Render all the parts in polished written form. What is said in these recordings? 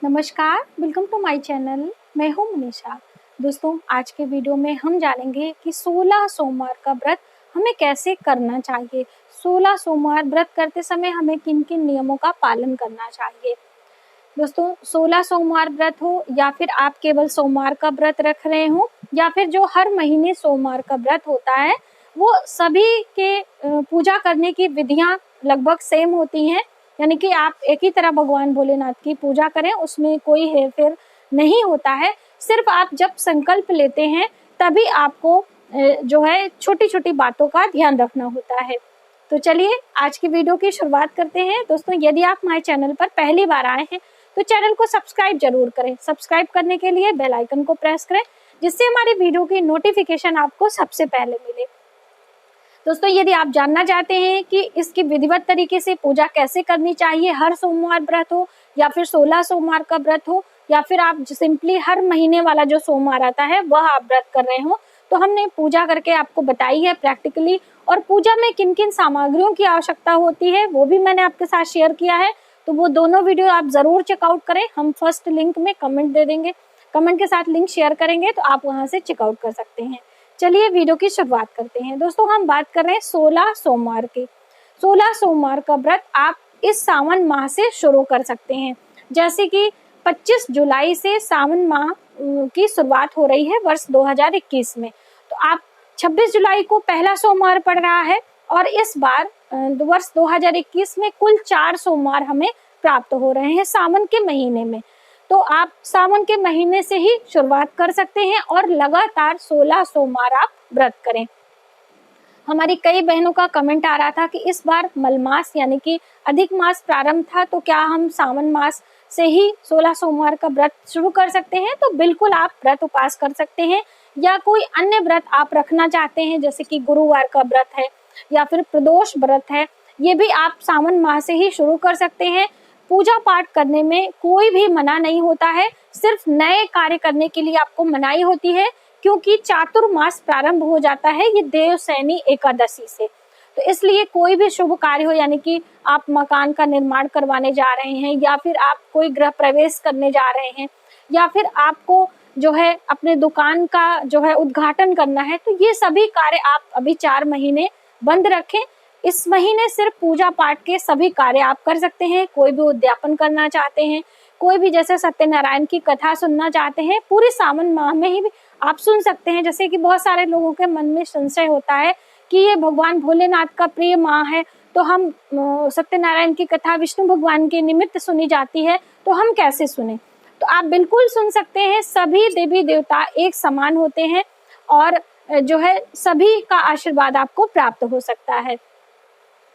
नमस्कार, welcome to my channel. मैं हूं मनीषा। दोस्तों, आज के वीडियो में हम जानेंगे कि 16 सोमवार का व्रत हमें कैसे करना चाहिए। 16 सोमवार व्रत करते समय हमें किन किन नियमों का पालन करना चाहिए। दोस्तों, 16 सोमवार व्रत हो या फिर आप केवल सोमवार का व्रत रख रहे हो या फिर जो हर महीने सोमवार का व्रत होता है, वो सभी के पूजा करने की विधियां लगभग सेम होती हैं। यानी कि आप एक ही तरह भगवान भोलेनाथ की पूजा करें, उसमें कोई हेरफेर नहीं होता है। सिर्फ आप जब संकल्प लेते हैं तभी आपको जो है छोटी छोटी बातों का ध्यान रखना होता है। तो चलिए आज की वीडियो की शुरुआत करते हैं। दोस्तों, यदि आप हमारे चैनल पर पहली बार आए हैं तो चैनल को सब्सक्राइब जरूर करें। सब्सक्राइब करने के लिए बेल आइकन को प्रेस करें, जिससे हमारी वीडियो की नोटिफिकेशन आपको सबसे पहले मिले। दोस्तों, यदि आप जानना चाहते हैं कि इसकी विधिवत तरीके से पूजा कैसे करनी चाहिए, हर सोमवार व्रत हो या फिर 16 सोमवार का व्रत हो या फिर आप सिंपली हर महीने वाला जो सोमवार आता है वह आप व्रत कर रहे हो, तो हमने पूजा करके आपको बताई है प्रैक्टिकली। और पूजा में किन किन सामग्रियों की आवश्यकता होती है वो भी मैंने आपके साथ शेयर किया है। तो वो दोनों वीडियो आप जरूर चेकआउट करें। हम फर्स्ट लिंक में कमेंट दे देंगे, कमेंट के साथ लिंक शेयर करेंगे, तो आप वहां से चेकआउट कर सकते हैं। चलिए वीडियो की शुरुआत करते हैं। दोस्तों, हम बात कर रहे हैं 16 सोमवार की। 16 सोमवार का व्रत आप इस सावन माह से शुरू कर सकते हैं। जैसे कि 25 जुलाई से सावन माह की शुरुआत हो रही है वर्ष 2021 में, तो आप 26 जुलाई को पहला सोमवार पड़ रहा है और इस बार वर्ष 2021 में कुल 4 सोमवार हमें प्राप्त हो रहे हैं सावन के महीने में। तो आप सावन के महीने से ही शुरुआत कर सकते हैं और लगातार 16 सोमवार आप व्रत करें। हमारी कई बहनों का कमेंट आ रहा था कि इस बार मलमास यानी कि अधिक मास प्रारंभ था, तो क्या हम सावन मास से ही 16 सोमवार का व्रत शुरू कर सकते हैं। तो बिल्कुल आप व्रत उपवास कर सकते हैं, या कोई अन्य व्रत आप रखना चाहते हैं जैसे कि गुरुवार का व्रत है या फिर प्रदोष व्रत है, ये भी आप सावन माह से ही शुरू कर सकते हैं। पूजा पाठ करने में कोई भी मना नहीं होता है, सिर्फ नए कार्य करने के लिए आपको मनाही होती है, क्योंकि चातुर्मास प्रारंभ हो जाता है ये देवशयनी एकादशी से। तो इसलिए कोई भी शुभ कार्य हो, यानी कि आप मकान का निर्माण करवाने जा रहे हैं या फिर आप कोई गृह प्रवेश करने जा रहे हैं या फिर आपको जो है अपने दुकान का जो है उद्घाटन करना है, तो ये सभी कार्य आप अभी 4 महीने बंद रखें। इस महीने सिर्फ पूजा पाठ के सभी कार्य आप कर सकते हैं। कोई भी उद्यापन करना चाहते हैं, कोई भी जैसे सत्यनारायण की कथा सुनना चाहते हैं, पूरे सावन माह में ही भी आप सुन सकते हैं। जैसे कि बहुत सारे लोगों के मन में संशय होता है कि ये भगवान भोलेनाथ का प्रिय माह है, तो हम सत्यनारायण की कथा विष्णु भगवान के निमित्त सुनी जाती है, तो हम कैसे सुने। तो आप बिल्कुल सुन सकते हैं। सभी देवी देवता एक समान होते हैं और जो है सभी का आशीर्वाद आपको प्राप्त हो सकता है।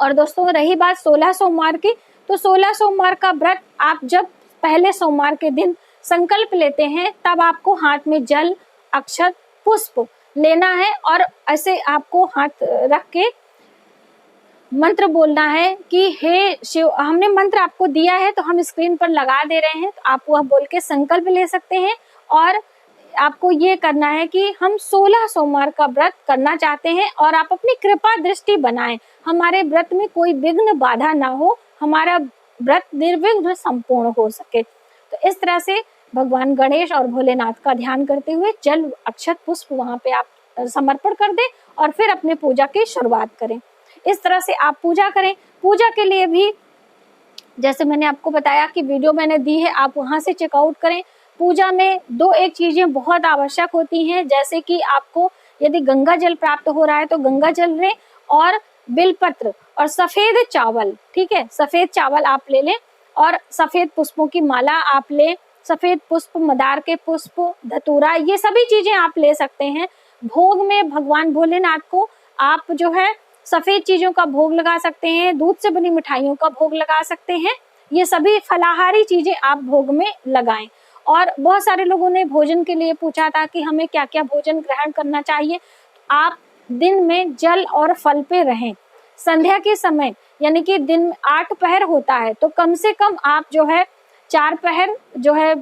और दोस्तों, रही बात 16 सोमवार की, तो 16 सोमवार का व्रत आप जब पहले सोमवार के दिन संकल्प लेते हैं तब आपको हाथ में जल, अक्षत, पुष्प लेना है और ऐसे आपको हाथ रख के मंत्र बोलना है कि हे शिव। हमने मंत्र आपको दिया है तो हम स्क्रीन पर लगा दे रहे हैं, तो आप वह बोल के संकल्प ले सकते हैं। और आपको ये करना है कि हम 16 सोमवार का व्रत करना चाहते हैं और आप अपनी कृपा दृष्टि बनाएं, हमारे व्रत में कोई विघ्न बाधा ना हो, हमारा व्रत निर्विघ्न संपूर्ण हो सके। तो इस तरह से भगवान गणेश और भोलेनाथ का ध्यान करते हुए जल, अक्षत, पुष्प वहां पे आप समर्पण कर दें और फिर अपने पूजा की शुरुआत करें। इस तरह से आप पूजा करें। पूजा के लिए भी जैसे मैंने आपको बताया कि वीडियो मैंने दी है, आप वहां से चेकआउट करें। पूजा में 2 चीजें बहुत आवश्यक होती हैं, जैसे कि आपको यदि गंगा जल प्राप्त हो रहा है तो गंगा जल लें और बिलपत्र और सफेद चावल, ठीक है, सफेद चावल आप ले लें और सफेद पुष्पों की माला आप लें। सफेद पुष्प, मदार के पुष्प, धतूरा, ये सभी चीजें आप ले सकते हैं। भोग में भगवान भोलेनाथ को आप जो है सफेद चीजों का भोग लगा सकते हैं, दूध से बनी मिठाइयों का भोग लगा सकते हैं। ये सभी फलाहारी चीजें आप भोग में लगाएं। और बहुत सारे लोगों ने भोजन के लिए पूछा था कि हमें क्या क्या भोजन ग्रहण करना चाहिए। आप दिन में जल और फल पे रहें। संध्या के समय यानी कि दिन में 8 पहर होता है, तो कम से कम आप जो है 4 पहर जो है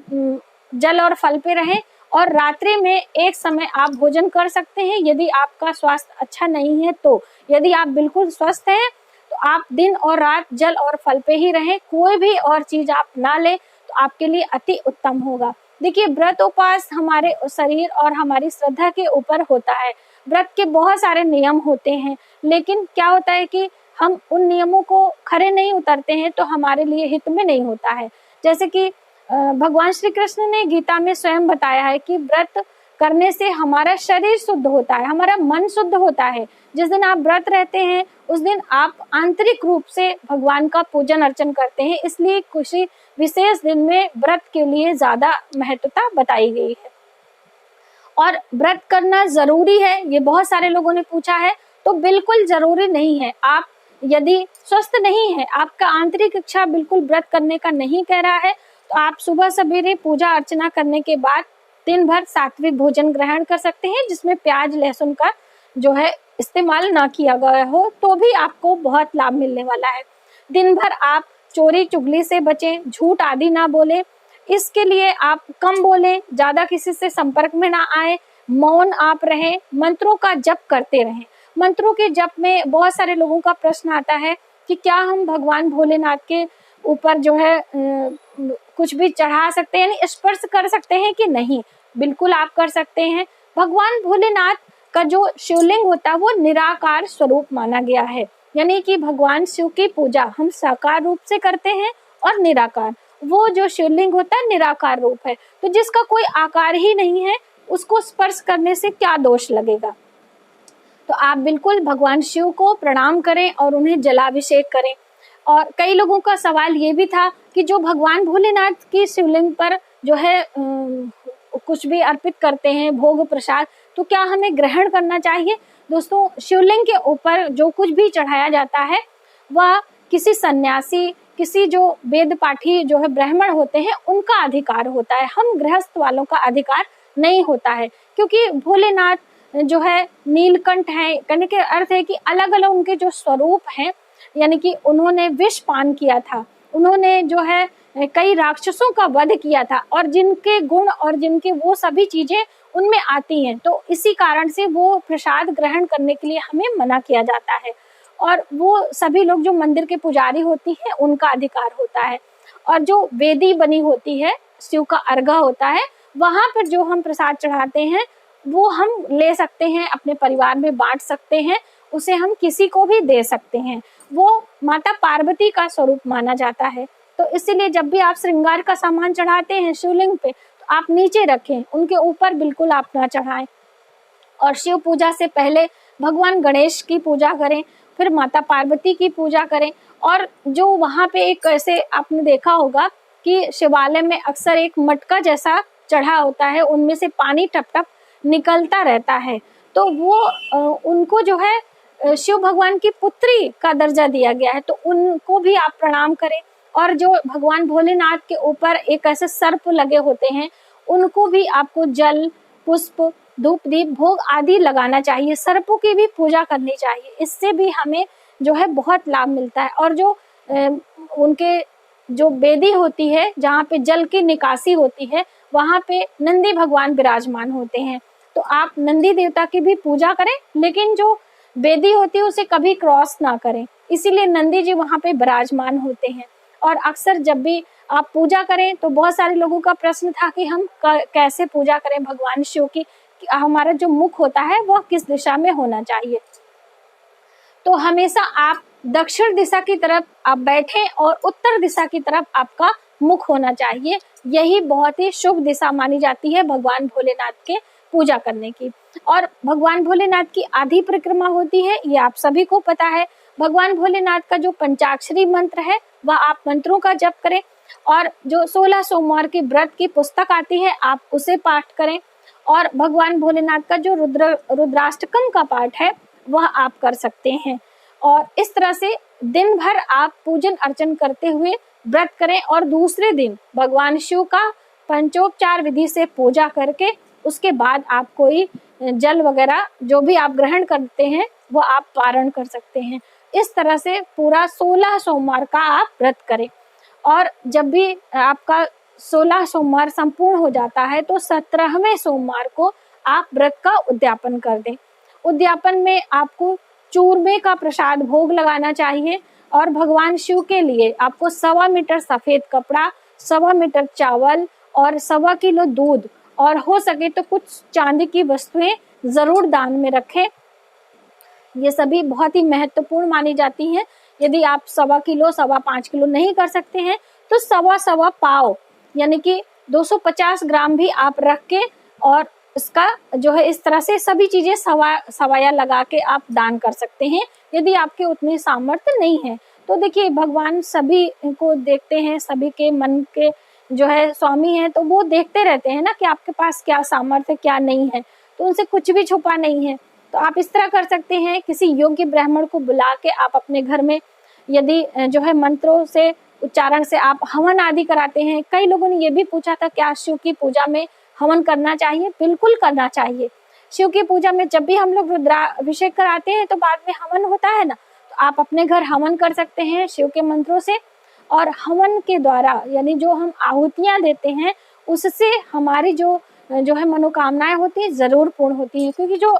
जल और फल पे रहें। और रात्रि में एक समय आप भोजन कर सकते हैं यदि आपका स्वास्थ्य अच्छा नहीं है। तो यदि आप बिल्कुल स्वस्थ हैं तो आप दिन और रात जल और फल पे ही रहें, कोई भी और चीज आप ना लें। तो आपके लिए अति उत्तम होगा। देखिए, व्रत उपवास हमारे शरीर और हमारी श्रद्धा के ऊपर होता है। व्रत के बहुत सारे नियम होते हैं, लेकिन क्या होता है कि हम उन नियमों को खरे नहीं उतरते हैं तो हमारे लिए हित में नहीं होता है। जैसे कि भगवान श्री कृष्ण ने गीता में स्वयं बताया है कि व्रत करने से हमारा शरीर शुद्ध होता है, हमारा मन शुद्ध होता है। जिस दिन आप व्रत रहते हैं उस दिन आप आंतरिक रूप से भगवान का पूजन अर्चन करते हैं, इसलिए किसी विशेष दिन में व्रत के लिए ज्यादा महत्वता बताई गई है। और व्रत करना जरूरी है, ये बहुत सारे लोगों ने पूछा है, तो बिल्कुल जरूरी नहीं है। आप यदि स्वस्थ नहीं है, आपका आंतरिक इच्छा बिल्कुल व्रत करने का नहीं कह रहा है, तो आप सुबह सवेरे पूजा अर्चना करने के बाद दिन भर सात्विक भोजन ग्रहण कर सकते हैं, जिसमें प्याज लहसुन का जो है इस्तेमाल ना किया गया हो, तो भी आपको बहुत लाभ मिलने वाला है। दिन भर आप चोरी चुगली से बचें, झूठ आदि ना बोले, इसके लिए आप कम बोलें, ज्यादा किसी से संपर्क में ना आए, मौन आप रहें, मंत्रों का जप करते रहें। मंत्रों के जप में बहुत सारे लोगों का प्रश्न आता है कि क्या हम भगवान भोलेनाथ के ऊपर जो है कुछ भी चढ़ा सकते हैं, यानी स्पर्श कर सकते हैं कि नहीं? बिल्कुल आप कर सकते हैं। भगवान भोलेनाथ का जो शिवलिंग होता है वो निराकार स्वरूप माना गया है, यानी कि भगवान शिव की पूजा हम साकार रूप से करते हैं और निराकार, वो जो शिवलिंग होता है निराकार रूप है। तो जिसका कोई आकार ही नहीं है उसको स्पर्श करने से क्या दोष लगेगा? तो आप बिल्कुल भगवान शिव को प्रणाम करें और उन्हें जलाभिषेक करें। और कई लोगों का सवाल ये भी था कि जो भगवान भोलेनाथ की शिवलिंग पर जो है कुछ भी अर्पित करते हैं भोग प्रसाद, तो क्या हमें ग्रहण करना चाहिए? दोस्तों, शिवलिंग के ऊपर जो कुछ भी चढ़ाया जाता है वह किसी सन्यासी, किसी जो वेद पाठी जो है ब्राह्मण होते हैं उनका अधिकार होता है, हम गृहस्थ वालों का अधिकार नहीं होता है। क्योंकि भोलेनाथ जो है नीलकंठ है, कहने के अर्थ है कि अलग अलग उनके जो स्वरूप हैं, यानी कि उन्होंने विष पान किया था, उन्होंने जो है कई राक्षसों का वध किया था, और जिनके गुण और जिनके वो सभी चीजें उनमें आती हैं, तो इसी कारण से वो प्रसाद ग्रहण करने के लिए हमें मना किया जाता है। और वो सभी लोग जो मंदिर के पुजारी होती हैं उनका अधिकार होता है। और जो वेदी बनी होती है, शिव का अर्घा होता है, वहां पर जो हम प्रसाद चढ़ाते हैं वो हम ले सकते हैं, अपने परिवार में बांट सकते हैं, उसे हम किसी को भी दे सकते हैं। वो माता पार्वती का स्वरूप माना जाता है। तो इसीलिए जब भी आप श्रृंगार का सामान चढ़ाते हैं शिवलिंग पे, तो आप नीचे रखें, उनके ऊपर बिल्कुल आप ना चढ़ाएं। और शिव पूजा से पहले भगवान गणेश की पूजा करें, फिर माता पार्वती की पूजा करें। और जो वहाँ पे एक ऐसे आपने देखा होगा कि शिवालय में अक्सर एक मटका जैसा चढ़ा होता है, उनमें से पानी टप टप निकलता रहता है, तो वो उनको जो है शिव भगवान की पुत्री का दर्जा दिया गया है, तो उनको भी आप प्रणाम करें। और जो भगवान भोलेनाथ के ऊपर एक ऐसे सर्प लगे होते हैं, उनको भी आपको जल, पुष्प, धूप दीप भोग आदि लगाना चाहिए, सर्पों की भी पूजा करनी चाहिए, इससे भी हमें जो है बहुत लाभ मिलता है। और जो उनके जो वेदी होती है जहाँ पे जल की निकासी होती है, वहाँ पे नंदी भगवान विराजमान होते हैं, तो आप नंदी देवता की भी पूजा करें, लेकिन जो वेदी होती है उसे कभी क्रॉस ना करें, इसीलिए नंदी जी वहाँ पे विराजमान होते हैं। और अक्सर जब भी आप पूजा करें, तो बहुत सारे लोगों का प्रश्न था कि हम कैसे पूजा करें भगवान शिव की, हमारा जो मुख होता है वह किस दिशा में होना चाहिए। तो हमेशा आप दक्षिण दिशा की तरफ आप बैठें और उत्तर दिशा की तरफ आपका मुख होना चाहिए, यही बहुत ही शुभ दिशा मानी जाती है भगवान भोलेनाथ के पूजा करने की। और भगवान भोलेनाथ की आधी परिक्रमा होती है, ये आप सभी को पता है। भगवान भोलेनाथ का जो पंचाक्षरी मंत्र है वह आप मंत्रों का जप करें, और जो 16 सोमवार की व्रत की पुस्तक आती है आप उसे पाठ करें, और भगवान भोलेनाथ का जो रुद्राष्टकम का पाठ है वह आप कर सकते हैं। और इस तरह से दिन भर आप पूजन अर्चन करते हुए व्रत करें, और दूसरे दिन भगवान शिव का पंचोपचार विधि से पूजा करके उसके बाद आप कोई जल वगैरह जो भी आप ग्रहण करते हैं वो आप पारण कर सकते हैं। इस तरह से पूरा 16 सोमवार का आप व्रत करें, और जब भी आपका 16 सोमवार संपूर्ण हो जाता है तो 17वें सोमवार को आप व्रत का उद्यापन कर दें। उद्यापन में आपको चूरमे का प्रसाद भोग लगाना चाहिए, और भगवान शिव के लिए आपको 1.25 मीटर सफेद कपड़ा, 1.25 मीटर चावल और 1.25 किलो दूध और हो सके तो कुछ चांदी की वस्तुएं जरूर दान में रखें। ये सभी बहुत ही महत्वपूर्ण मानी जाती हैं। यदि आप 1.25 किलो 5.25 किलो नहीं कर सकते हैं तो 1.25 पाव यानी कि 250 ग्राम भी आप रख के और इसका जो है इस तरह से सभी चीजें सवाया लगा के आप दान कर सकते हैं यदि आपके उतने सामर्थ्य नहीं है। तो देखिए भगवान सभी को देखते हैं, सभी के मन के जो है स्वामी हैं, तो वो देखते रहते हैं ना कि आपके पास क्या सामर्थ्य क्या नहीं है, तो उनसे कुछ भी छुपा नहीं है। तो आप इस तरह कर सकते हैं, किसी योग्य ब्राह्मण को बुला के आप अपने घर में यदि जो है मंत्रों से उच्चारण से आप हवन आदि कराते हैं। कई लोगों ने ये भी पूछा था क्या शिव की पूजा में हवन करना चाहिए? बिल्कुल करना चाहिए। शिव की पूजा में जब भी हम लोग रुद्राभिषेक कराते हैं तो बाद में हवन होता है ना, तो आप अपने घर हवन कर सकते हैं शिव के मंत्रों से। और हवन के द्वारा यानी जो हम आहुतियां देते हैं उससे हमारी जो है मनोकामनाएं होती है जरूर पूर्ण होती हैं, क्योंकि जो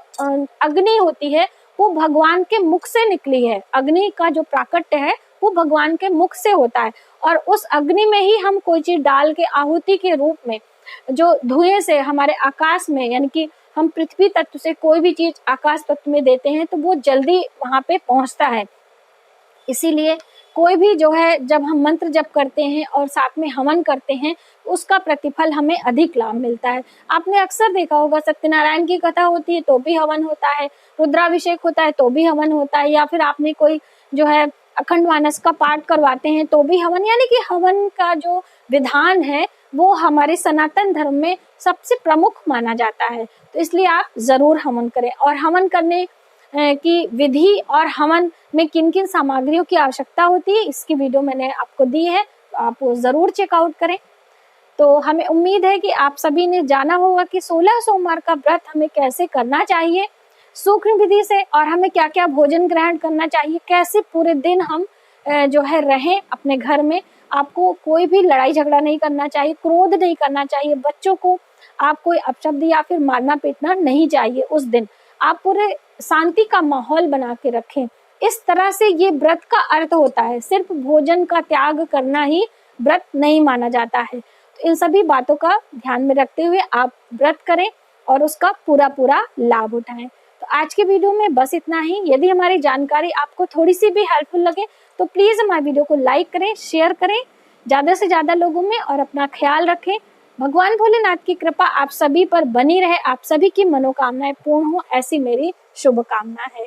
अग्नि होती है वो भगवान के मुख से निकली है। अग्नि का जो प्राकट्य है वो भगवान के मुख से होता है और उस अग्नि में ही हम कोई चीज डाल के आहुति के रूप में जो धुएं से हमारे आकाश में यानी कि हम पृथ्वी तत्व से कोई भी चीज आकाश तत्व में देते हैं तो वो जल्दी वहां पे पहुंचता है। इसीलिए कोई भी जो है जब हम मंत्र जप करते हैं और साथ में हवन करते हैं उसका प्रतिफल हमें अधिक लाभ मिलता है। आपने अक्सर देखा होगा सत्यनारायण की कथा होती है तो भी हवन होता है, रुद्राभिषेक होता है तो भी हवन होता है, या फिर आपने कोई जो है अखंड मानस का पाठ करवाते हैं तो भी हवन, यानी कि हवन का जो विधान है वो हमारे सनातन धर्म में सबसे प्रमुख माना जाता है। तो इसलिए आप जरूर हवन करें। और हवन करने की विधि और हवन में किन किन सामग्रियों की आवश्यकता होती है इसकी वीडियो मैंने आपको दी है, तो आप जरूर चेकआउट करें। तो हमें उम्मीद है कि आप सभी ने जाना होगा कि 16 सोमवार का व्रत हमें कैसे करना चाहिए सूक्ष्म विधि से, और हमें क्या क्या भोजन ग्रहण करना चाहिए, कैसे पूरे दिन हम जो है रहें अपने घर में। आपको कोई भी लड़ाई झगड़ा नहीं करना चाहिए, क्रोध नहीं करना चाहिए, बच्चों को आप कोई अपशब्द या फिर मारना पीटना नहीं चाहिए। उस दिन आप पूरे शांति का माहौल बना के रखें। इस तरह से ये व्रत का अर्थ होता है, सिर्फ भोजन का त्याग करना ही व्रत नहीं माना जाता है। तो इन सभी बातों का ध्यान में रखते हुए आप व्रत करें और उसका पूरा लाभ उठाएं। तो आज के वीडियो में बस इतना ही। यदि हमारी जानकारी आपको थोड़ी सी भी हेल्पफुल लगे तो प्लीज हमारे वीडियो को लाइक करें, शेयर करें ज्यादा से ज्यादा लोगों में, और अपना ख्याल रखें। भगवान भोलेनाथ की कृपा आप सभी पर बनी रहे, आप सभी की मनोकामनाएं पूर्ण हो, ऐसी मेरी शुभकामना है।